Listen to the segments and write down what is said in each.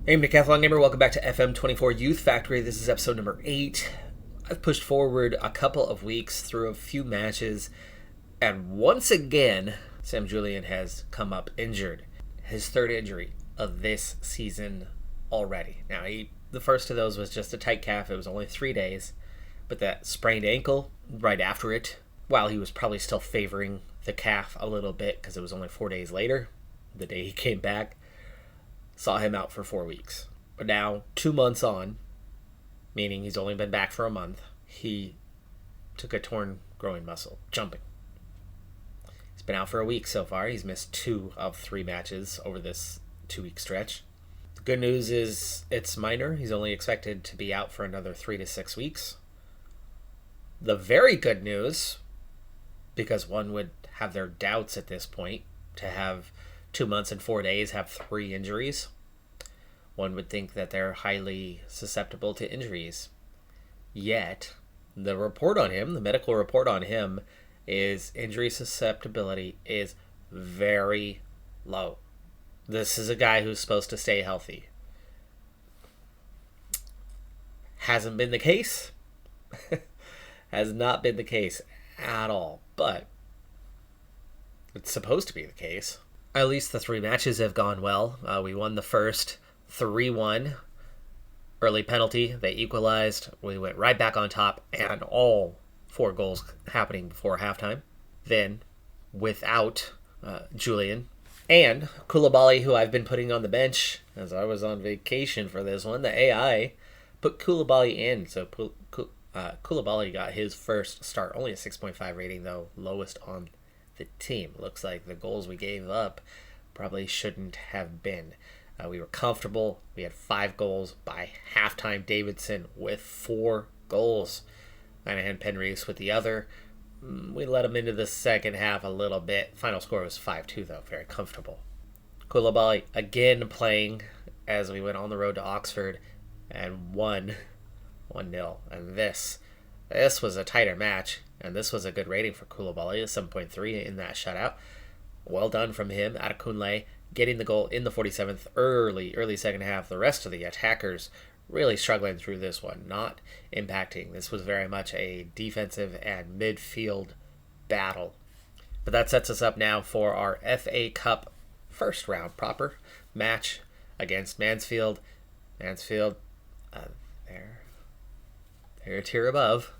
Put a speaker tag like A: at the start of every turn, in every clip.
A: Hey, Decathlon Gamer, welcome back to FM24 Youth Factory. This is episode number 8. I've pushed forward a couple of weeks through a few matches, and once again, Sam Julian has come up injured. His third injury of this season already. Now, the first of those was just a tight calf. It was only 3 days, but that sprained ankle right after it, while he was probably still favoring the calf a little bit because it was only 4 days later, the day he came back, saw him out for 4 weeks. But now, 2 months on, meaning he's only been back for a month, he took a torn groin muscle, jumping. He's been out for a week so far. He's missed 2 of 3 matches over this 2-week stretch. The good news is it's minor. He's only expected to be out for another 3 to 6 weeks. The very good news, because one would have their doubts at this point, to have 2 months and 4 days have 3 injuries. One would think that they're highly susceptible to injuries. Yet, the report on him, the medical report on him, is injury susceptibility is very low. This is a guy who's supposed to stay healthy. Hasn't been the case. Has not been the case at all. But it's supposed to be the case. At least the 3 matches have gone well. We won the first 3-1. Early penalty. They equalized. We went right back on top, and all 4 goals happening before halftime. Then, without Julian and Koulibaly, who I've been putting on the bench as I was on vacation for this one, the AI put Koulibaly in. So Koulibaly got his first start. Only a 6.5 rating, though. Lowest on the team. Looks like the goals we gave up probably shouldn't have been. We were comfortable. We had 5 goals by halftime. Davidson with 4 goals. Lanahan Penreese with the other. We let him into the second half a little bit. Final score was 5-2, though. Very comfortable. Koulibaly again playing as we went on the road to Oxford and won 1-0. And this was a tighter match. And this was a good rating for Koulibaly, a 7.3 in that shutout. Well done from him. Adekunle getting the goal in the 47th, early second half. The rest of the attackers really struggling through this one, not impacting. This was very much a defensive and midfield battle. But that sets us up now for our FA Cup first round proper match against Mansfield. Mansfield, they're a tier above.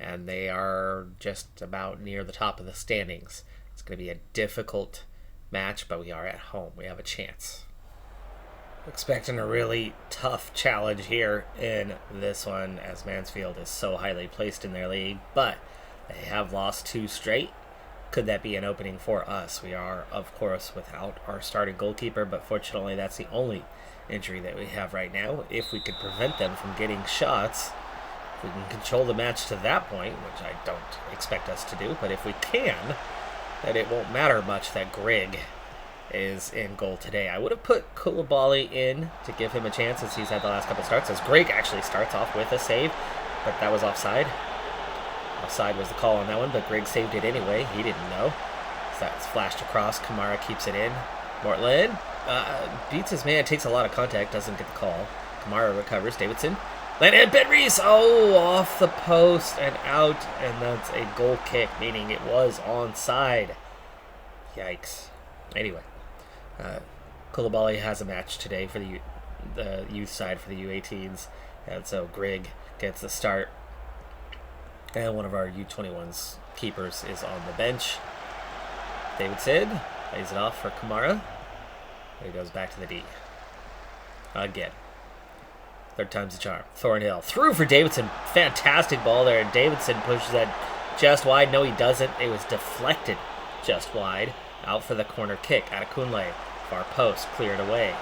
A: And they are just about near the top of the standings. It's going to be a difficult match, but we are at home. We have a chance. Expecting a really tough challenge here in this one, as Mansfield is so highly placed in their league, but they have lost 2 straight. Could that be an opening for us? We are, of course, without our starting goalkeeper, but fortunately that's the only injury that we have right now. If we could prevent them from getting shots, we can control the match to that point, which I don't expect us to do, but if we can, then it won't matter much that Greg is in goal today. I would have put Koulibaly in to give him a chance since he's had the last couple starts, as Greg actually starts off with a save, but that was offside. Offside was the call on that one, but Greg saved it anyway. He didn't know. So that's flashed across. Kamara keeps it in. Mortland beats his man, takes a lot of contact, doesn't get the call. Kamara recovers. Davidson. Lanahan Penreese, off the post and out, and that's a goal kick, meaning it was onside. Yikes. Anyway, Koulibaly has a match today for the youth side for the U18s, and so Greg gets the start, and one of our U21s keepers is on the bench. Davidson lays it off for Kamara. He goes back to the D. Again. Third time's the charm. Thornhill through for Davidson. Fantastic ball there. And Davidson pushes that just wide. No, he doesn't. It was deflected just wide. Out for the corner kick. Adekunle. Far post. Cleared away.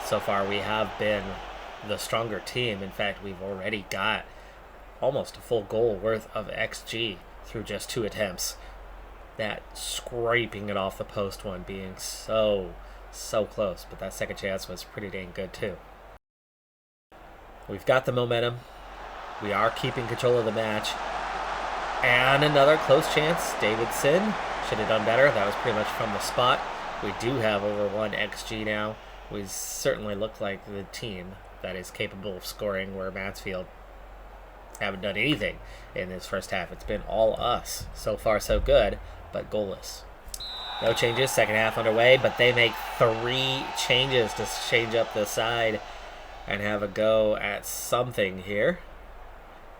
A: So far, we have been the stronger team. In fact, we've already got almost a full goal worth of XG through just 2 attempts. That scraping it off the post one being so close. But that second chance was pretty dang good, too. We've got the momentum. We are keeping control of the match. And another close chance. Davidson should have done better. That was pretty much from the spot. We do have over 1 XG now. We certainly look like the team that is capable of scoring, where Mansfield haven't done anything in this first half. It's been all us. So far, so good, but goalless. No changes. Second half underway, but they make 3 changes to change up the side and have a go at something here.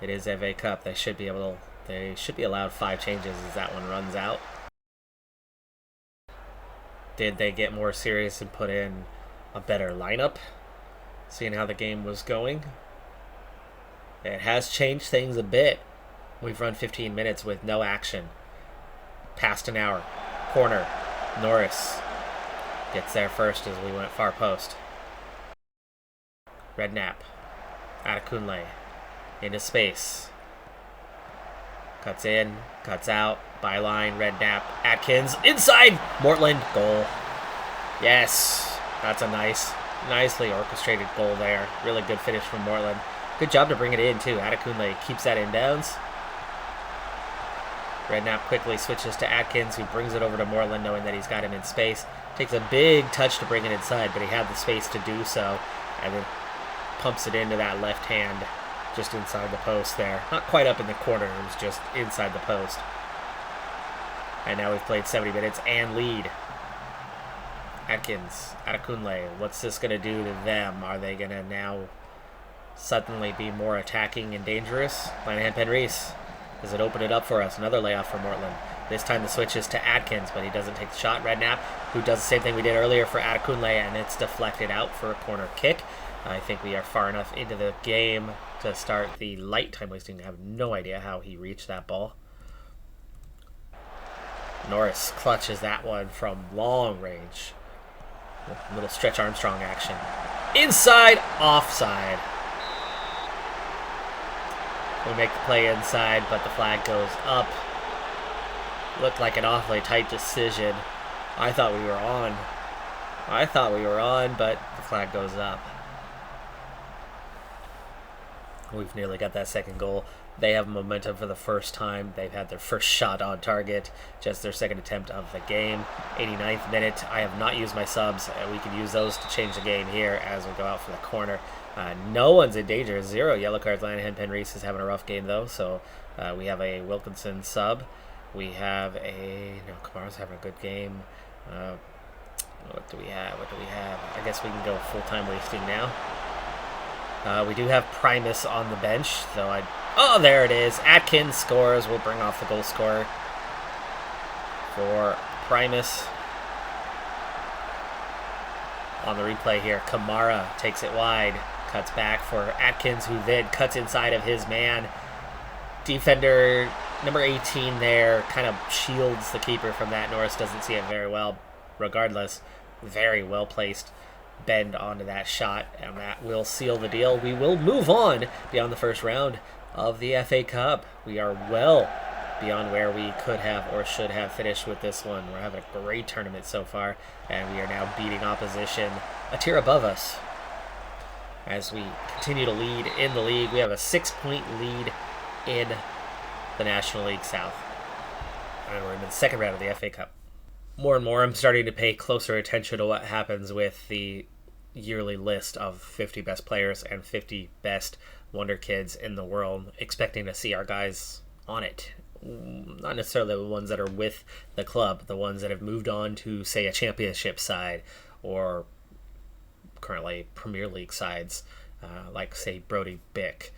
A: It is FA Cup. They should be allowed 5 changes as that one runs out. Did they get more serious and put in a better lineup, seeing how the game was going? It has changed things a bit. We've run 15 minutes with no action. Past an hour. Corner. Norris gets there first as we went far post. Redknapp. Adekunle. Into space. Cuts in. Cuts out. Byline. Redknapp. Atkins. Inside. Mortland. Goal. Yes. That's a nicely orchestrated goal there. Really good finish from Mortland. Good job to bring it in, too. Adekunle keeps that inbounds. Redknapp quickly switches to Atkins, who brings it over to Mortland, knowing that he's got him in space. Takes a big touch to bring it inside, but he had the space to do so, and then pumps it into that left hand just inside the post there. Not quite up in the corner, it was just inside the post. And now we've played 70 minutes and lead. Atkins, Adekunle, what's this going to do to them? Are they going to now suddenly be more attacking and dangerous? Lanahan Penreese. Does it open it up for us? Another layoff for Mortland. This time the switch is to Atkins, but he doesn't take the shot. Redknapp, who does the same thing we did earlier for Adekunle, and it's deflected out for a corner kick. I think we are far enough into the game to start the light time wasting. I have no idea how he reached that ball. Norris clutches that one from long range. A little Stretch Armstrong action. Inside, offside. We make the play inside, but the flag goes up. Looked like an awfully tight decision. I thought we were on, but the flag goes up. We've nearly got that second goal. They have momentum for the first time. They've had their first shot on target, just their second attempt of the game. 89th minute. I have not used my subs. We can use those to change the game here as we go out for the corner. No one's in danger. 0 yellow cards. Lanahan Penreese is having a rough game, though. So we have a Wilkinson sub. We have a... No, Kamara's having a good game. What do we have? I guess we can go full-time wasting now. We do have Primus on the bench, though Oh, there it is. Atkins scores. We'll bring off the goal scorer for Primus. On the replay here, Kamara takes it wide. Cuts back for Atkins, who then cuts inside of his man. Defender number 18 there kind of shields the keeper from that. Norris doesn't see it very well. Regardless, very well placed bend onto that shot, and that will seal the deal. We will move on beyond the first round of the FA Cup. We are well beyond where we could have or should have finished with this one. We're having a great tournament so far, and we are now beating opposition a tier above us. As we continue to lead in the league, we have a 6-point lead in the National League South. And we're in the second round of the FA Cup. More and more, I'm starting to pay closer attention to what happens with the yearly list of 50 best players and 50 best wonder kids in the world, expecting to see our guys on it. Not necessarily the ones that are with the club, the ones that have moved on to, say, a championship side or currently Premier League sides, like, say, Brody Bick.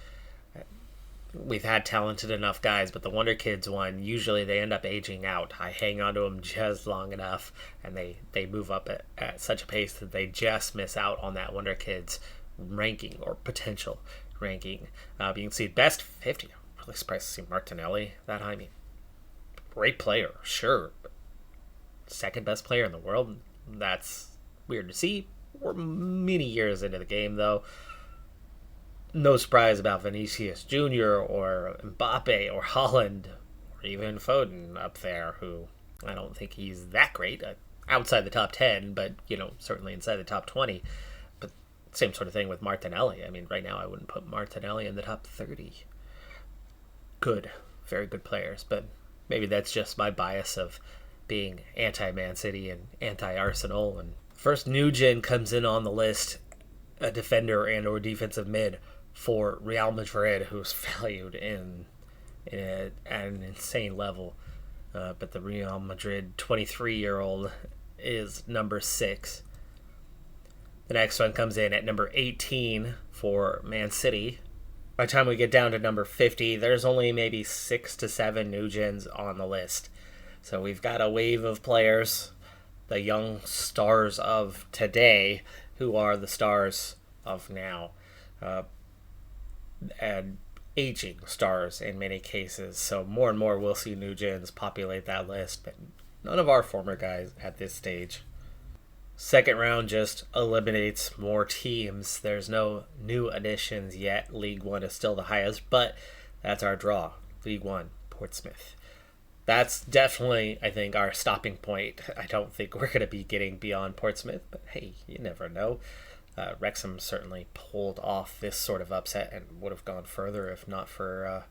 A: We've had talented enough guys, but the Wonder Kids one, usually they end up aging out. I hang on to them just long enough, and they move up at such a pace that they just miss out on that Wonder Kids ranking or potential ranking. But you can see best 50. I'm really surprised to see Martinelli that high. I mean, great player, sure, but second best player in the world, that's weird to see. We're many years into the game, though. No surprise about Vinicius Jr. or Mbappe or Holland or even Foden up there, who I don't think he's that great. Outside the top 10, but, certainly inside the top 20. But same sort of thing with Martinelli. I mean, right now I wouldn't put Martinelli in the top 30. Good. Very good players. But maybe that's just my bias of being anti-Man City and anti-Arsenal and First, Nugent comes in on the list, a defender and or defensive mid for Real Madrid, who's valued at an insane level. But the Real Madrid 23-year-old is number 6. The next one comes in at number 18 for Man City. By the time we get down to number 50, there's only maybe 6 to 7 Nugents on the list. So we've got a wave of players, the young stars of today, who are the stars of now. And aging stars in many cases. So more and more we'll see Nugents populate that list, but none of our former guys at this stage. Second round just eliminates more teams. There's no new additions yet. League One is still the highest, but that's our draw. League One, Portsmouth. That's definitely, I think, our stopping point. I don't think we're going to be getting beyond Portsmouth, but hey, you never know. Wrexham certainly pulled off this sort of upset and would have gone further if not for a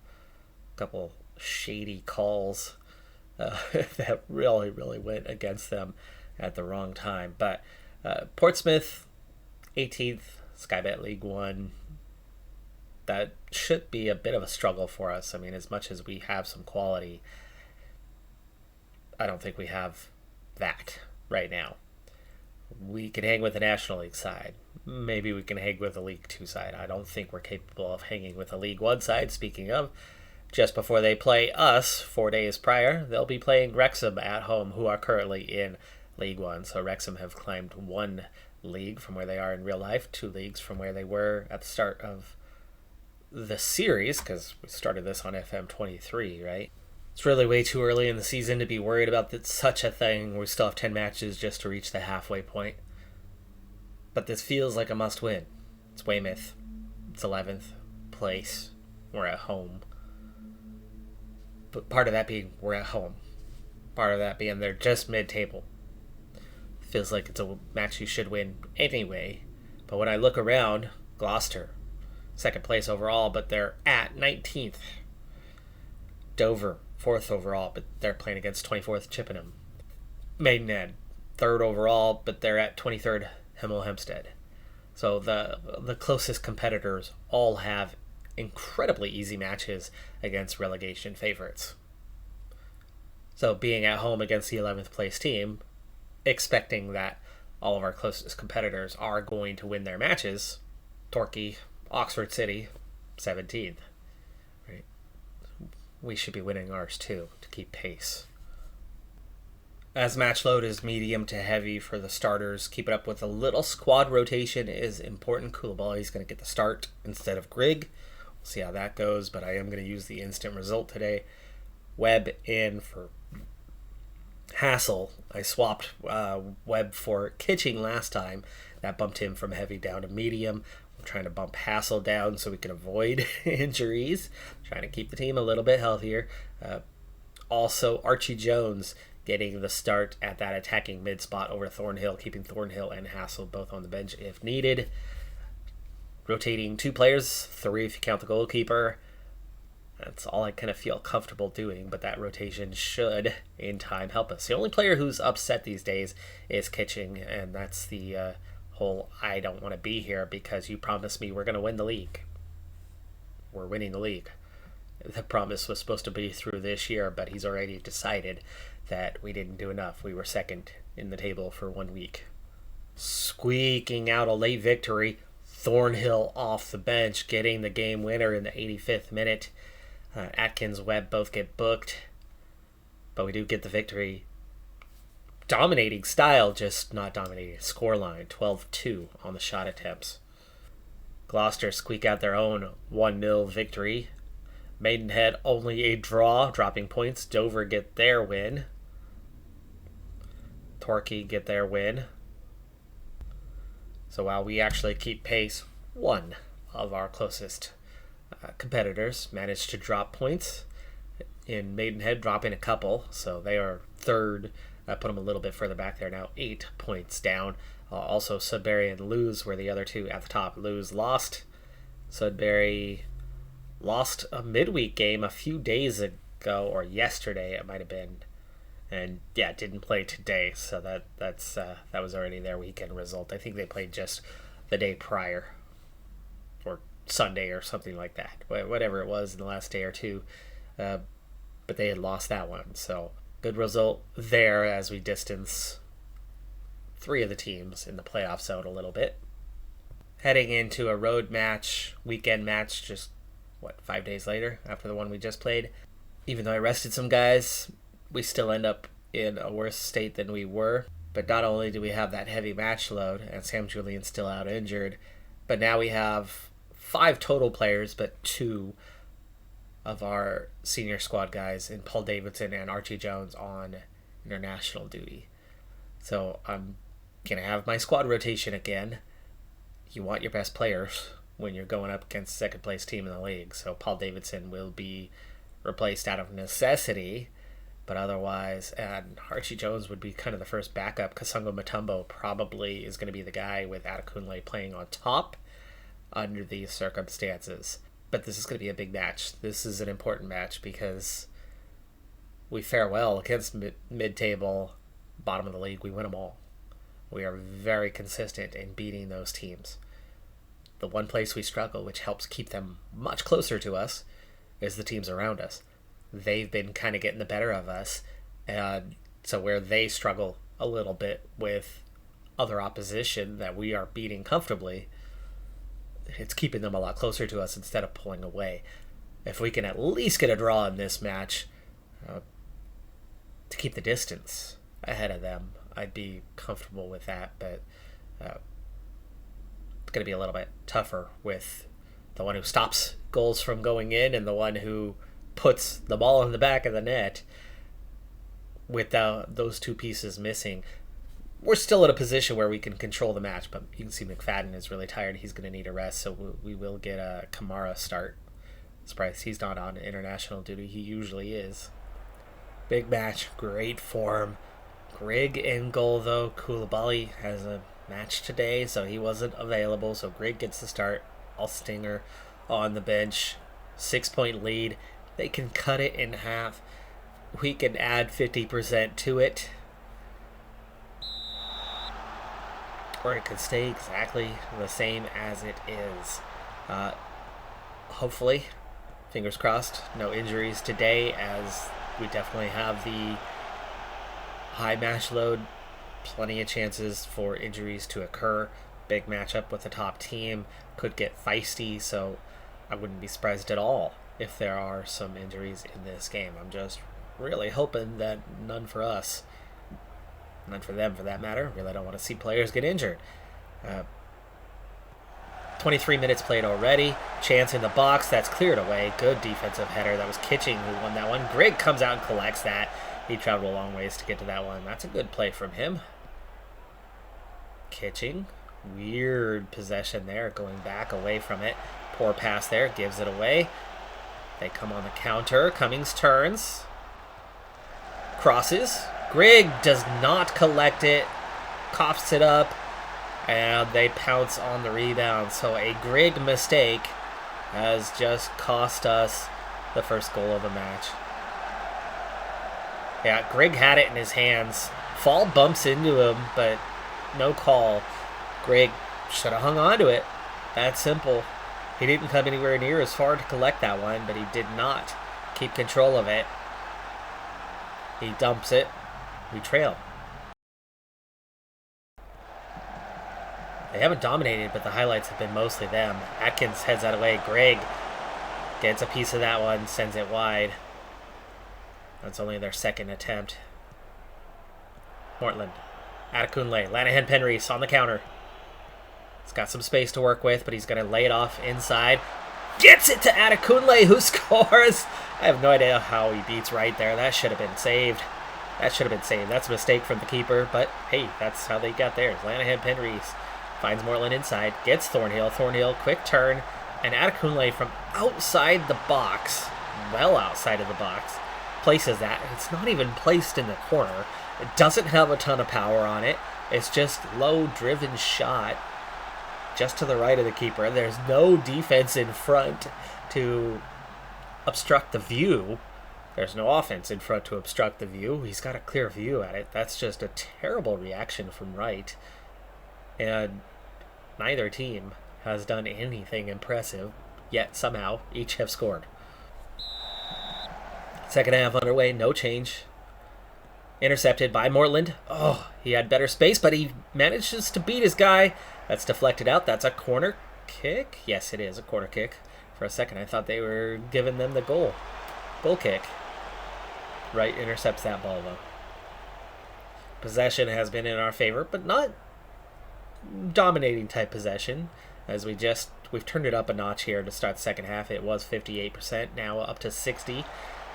A: couple shady calls that really went against them at the wrong time. But Portsmouth, 18th, Sky Bet League One. That should be a bit of a struggle for us. I mean, as much as we have some quality, I don't think we have that right now. We can hang with the National League side. Maybe we can hang with the League 2 side. I don't think we're capable of hanging with the League 1 side. Speaking of, just before they play us 4 days prior, they'll be playing Wrexham at home, who are currently in League 1. So Wrexham have climbed 1 league from where they are in real life, 2 leagues from where they were at the start of the series, because we started this on FM23, right? It's really way too early in the season to be worried about such a thing. We still have 10 matches just to reach the halfway point. But this feels like a must-win. It's Weymouth. It's 11th place. We're at home. But part of that being we're at home. Part of that being they're just mid-table. Feels like it's a match you should win anyway. But when I look around, Gloucester, 2nd place overall, but they're at 19th. Dover, 4th overall, but they're playing against 24th Chippenham. Maidenhead, 3rd overall, but they're at 23rd Hemel Hempstead. So the closest competitors all have incredibly easy matches against relegation favorites. So being at home against the 11th place team, expecting that all of our closest competitors are going to win their matches, Torquay, Oxford City, 17th. Right? We should be winning ours too, to keep pace. As match load is medium to heavy for the starters, keep it up with a little squad rotation is important. Koulibaly's going to get the start instead of Grigg. We'll see how that goes, but I am going to use the instant result today. Webb in for Hassel. I swapped Webb for Kitching last time. That bumped him from heavy down to medium. I'm trying to bump Hassel down so we can avoid injuries. Trying to keep the team a little bit healthier. Also, Archie Jones getting the start at that attacking mid spot over Thornhill, keeping Thornhill and Hassel both on the bench if needed. Rotating 2 players, 3 if you count the goalkeeper. That's all I kind of feel comfortable doing, but that rotation should, in time, help us. The only player who's upset these days is Kitching, and that's the whole I don't want to be here because you promised me we're going to win the league. We're winning the league. The promise was supposed to be through this year, but he's already decided that we didn't do enough. We were 2nd in the table for 1 week. Squeaking out a late victory, Thornhill off the bench, getting the game winner in the 85th minute. Atkins, Webb both get booked, but we do get the victory. Dominating style, just not dominating scoreline. 12-2 on the shot attempts. Gloucester squeak out their own 1-0 victory. Maidenhead only a draw, dropping points. Dover get their win. Torquay get their win. So while we actually keep pace, one of our closest competitors managed to drop points. In Maidenhead, dropping a couple, so they are 3rd. I put them a little bit further back there now, 8 points down. Also, Sudbury and Lewes were the other 2 at the top. Lewes lost. Sudbury lost a midweek game a few days ago, or yesterday it might have been. and yeah, didn't play today, so that was already their weekend result. I think they played just the day prior, or Sunday or something like that, whatever it was in the last day or two, but they had lost that one. So good result there as we distance 3 of the teams in the playoff zone a little bit. Heading into a road match, weekend match, just 5 days later after the one we just played. Even though I rested some guys, we still end up in a worse state than we were. But not only do we have that heavy match load, and Sam Julian's still out injured, but now we have 5 total players, but 2 of our senior squad guys in Paul Davidson and Archie Jones on international duty. So I'm going to have my squad rotation again. You want your best players when you're going up against the second place team in the league. So Paul Davidson will be replaced out of necessity, but otherwise, and Archie Jones would be kind of the first backup. Kasungo Mutombo probably is going to be the guy with Adekunle playing on top under these circumstances. But this is going to be a big match. This is an important match because we fare well against mid-table, bottom of the league. We win them all. We are very consistent in beating those teams. The one place we struggle, which helps keep them much closer to us, is the teams around us. They've been kind of getting the better of us, and so where they struggle a little bit with other opposition that we are beating comfortably, it's keeping them a lot closer to us instead of pulling away. If we can at least get a draw in this match to keep the distance ahead of them, I'd be comfortable with that, but it's going to be a little bit tougher with the one who stops goals from going in and the one who puts the ball in the back of the net. With those 2 pieces missing, we're still in a position where we can control the match, but you can see McFadden is really tired. He's going to need a rest, so we will get a Kamara start. Surprised he's not on international duty. He usually is. Big match, great form. Greg in goal, though. Koulibaly has a match today, so he wasn't available, so Greg gets the start. Alstinger on the bench. 6-point lead. They can cut it in half. We can add 50% to it. Or it could stay exactly the same as it is. Hopefully, fingers crossed, no injuries today, as we definitely have the high match load. Plenty of chances for injuries to occur. Big matchup with the top team. Could get feisty, so I wouldn't be surprised at all if there are some injuries in this game. I'm just really hoping that none for us. None for them, for that matter. Really don't want to see players get injured. 23 minutes played already. Chance in the box. That's cleared away. Good defensive header. That was Kitching who won that one. Greg comes out and collects that. He traveled a long ways to get to that one. That's a good play from him. Kitching. Weird possession there. Going back away from it. Poor pass there. Gives it away. They come on the counter. Cummings turns. Crosses. Greg does not collect it. Coughs it up. And they pounce on the rebound. So a Greg mistake has just cost us the first goal of the match. Yeah, Greg had it in his hands. Fall bumps into him, but no call. Greg should have hung on to it. That's simple. He didn't come anywhere near as far to collect that one, but he did not keep control of it. He dumps it. We trail. They haven't dominated, but the highlights have been mostly them. Atkins heads that away. Greg gets a piece of that one, sends it wide. That's only their second attempt. Mortland. Adekunle. Lanahan Penreese on the counter. He's got some space to work with, but he's going to lay it off inside. Gets it to Adekunle, who scores. I have no idea how he beats right there. That should have been saved. That's a mistake from the keeper, but hey, that's how they got theirs. Lanahan Penreese finds Mortland inside, gets Thornhill. Thornhill, quick turn, and Adekunle from outside the box, well outside of the box, places that. It's not even placed in the corner. It doesn't have a ton of power on it. It's just low-driven shot just to the right of the keeper. There's no defense in front to obstruct the view. There's no offense in front to obstruct the view. He's got a clear view at it. That's just a terrible reaction from right. And neither team has done anything impressive, yet somehow each have scored. Second half underway, no change. Intercepted by Mortland. Oh, he had better space, but he manages to beat his guy. That's deflected out. That's a corner kick. Yes, it is a corner kick. For a second, I thought they were giving them the goal. Goal kick. Right intercepts that ball, though. Possession has been in our favor, but not dominating type possession. As we've turned it up a notch here to start the second half. It was 58%, now up to 60%.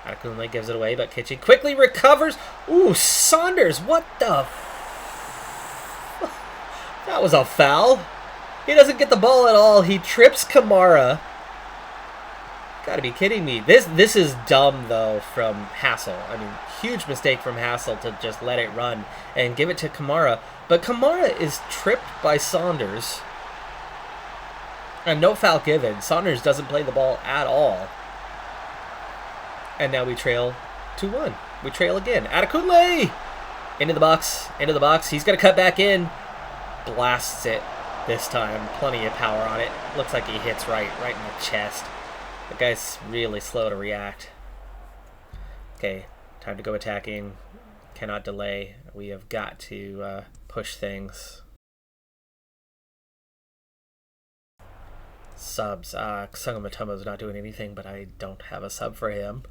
A: Adekunle gives it away, but Kitchen quickly recovers. Ooh, Saunders, what the That was a foul. He doesn't get the ball at all. He trips Kamara. Gotta be kidding me. This is dumb, though, from Hassel. I mean, huge mistake from Hassel to just let it run and give it to Kamara. But Kamara is tripped by Saunders. And no foul given. Saunders doesn't play the ball at all. And now we trail 2-1. We trail again. Adekunle! Into the box. Into the box. He's going to cut back in. Blasts it this time. Plenty of power on it. Looks like he hits right in the chest. The guy's really slow to react. Okay, time to go attacking. Cannot delay. We have got to push things. Subs. Sangamatomo's not doing anything, but I don't have a sub for him.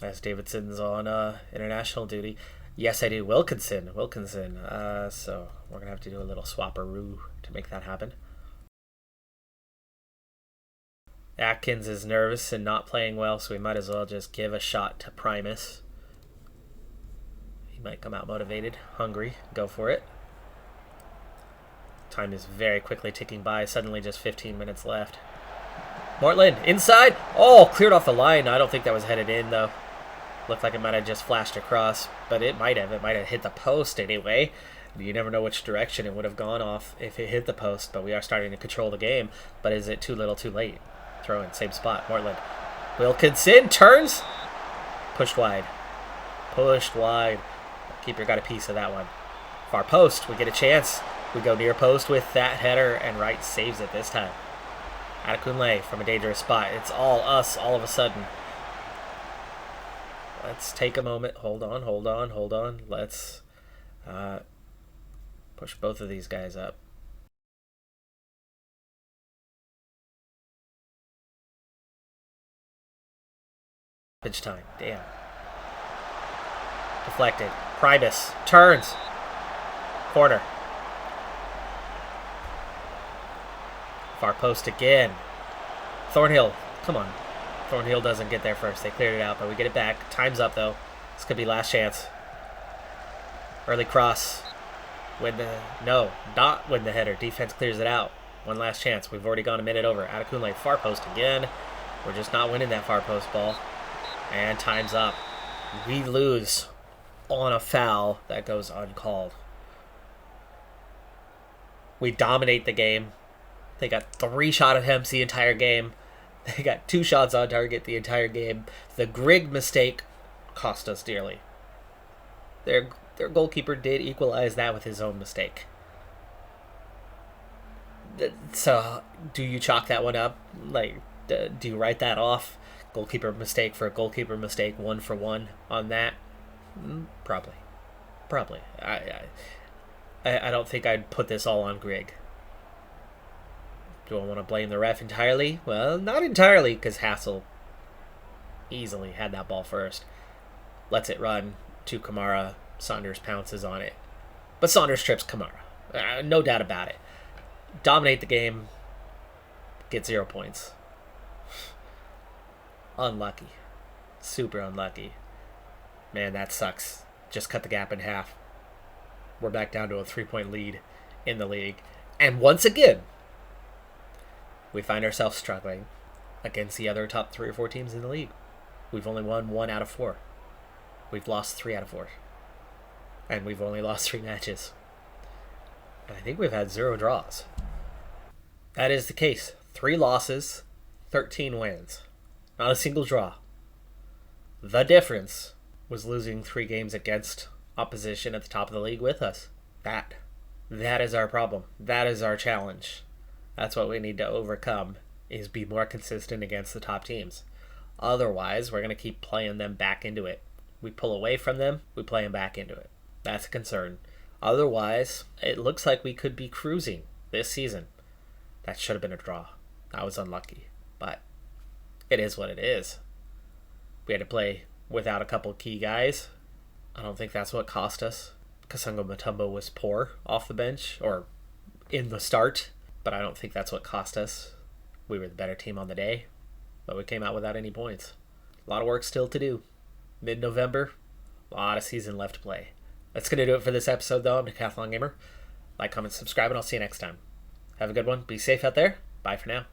A: As Davidson's on international duty. Yes, I do. Wilkinson. So we're going to have to do a little swapperoo to make that happen. Atkins is nervous and not playing well, so we might as well just give a shot to Primus. He might come out motivated, hungry. Go for it. Time is very quickly ticking by. Suddenly just 15 minutes left. Mortland, inside. Oh, cleared off the line. I don't think that was headed in, though. Looked like it might have just flashed across, but it might have. It might have hit the post anyway. You never know which direction it would have gone off if it hit the post, but we are starting to control the game. But is it too little, too late? Throw in, same spot. Mortland. Wilkinson turns. Pushed wide. Keeper got a piece of that one. Far post. We get a chance. We go near post with that header, and Wright saves it this time. Adekunle from a dangerous spot. It's all us all of a sudden. Let's take a moment. Hold on. Let's push both of these guys up. Pitch time. Damn. Deflected. Primus turns. Corner. Far post again. Thornhill. Come on. Thornhill doesn't get there first. They cleared it out, but we get it back. Time's up, though. This could be last chance. Early cross. Not win the header. Defense clears it out. One last chance. We've already gone a minute over. Adekunle, far post again. We're just not winning that far post ball. And time's up. We lose on a foul that goes uncalled. We dominate the game. They got 3 shot attempts the entire game. They got 2 shots on target the entire game. The Grigg mistake cost us dearly. Their goalkeeper did equalize that with his own mistake. So, do you chalk that one up? Like, do you write that off? Goalkeeper mistake for a goalkeeper mistake, 1 for 1 on that? Probably. I don't think I'd put this all on Grigg. Do I want to blame the ref entirely? Well, not entirely, because Hassel easily had that ball first. Lets it run to Kamara. Saunders pounces on it. But Saunders trips Kamara. No doubt about it. Dominate the game. Get 0 points. Unlucky. Super unlucky. Man, that sucks. Just cut the gap in half. We're back down to a 3-point lead in the league. And once again, we find ourselves struggling against the other top 3 or 4 teams in the league. We've only won 1 out of 4. We've lost 3 out of 4. And we've only lost 3 matches. And I think we've had 0 draws. That is the case. 3 losses, 13 wins. Not a single draw. The difference was losing 3 games against opposition at the top of the league with us. That is our problem. That is our challenge. That's what we need to overcome, is be more consistent against the top teams. Otherwise, we're going to keep playing them back into it. We pull away from them, we play them back into it. That's a concern. Otherwise, it looks like we could be cruising this season. That should have been a draw. I was unlucky. But it is what it is. We had to play without a couple key guys. I don't think that's what cost us. Kasungo Mutombo was poor off the bench, or in the start, but I don't think that's what cost us. We were the better team on the day, but we came out without any points. A lot of work still to do. Mid-November, a lot of season left to play. That's going to do it for this episode, though. I'm Decathlon Gamer. Like, comment, subscribe, and I'll see you next time. Have a good one. Be safe out there. Bye for now.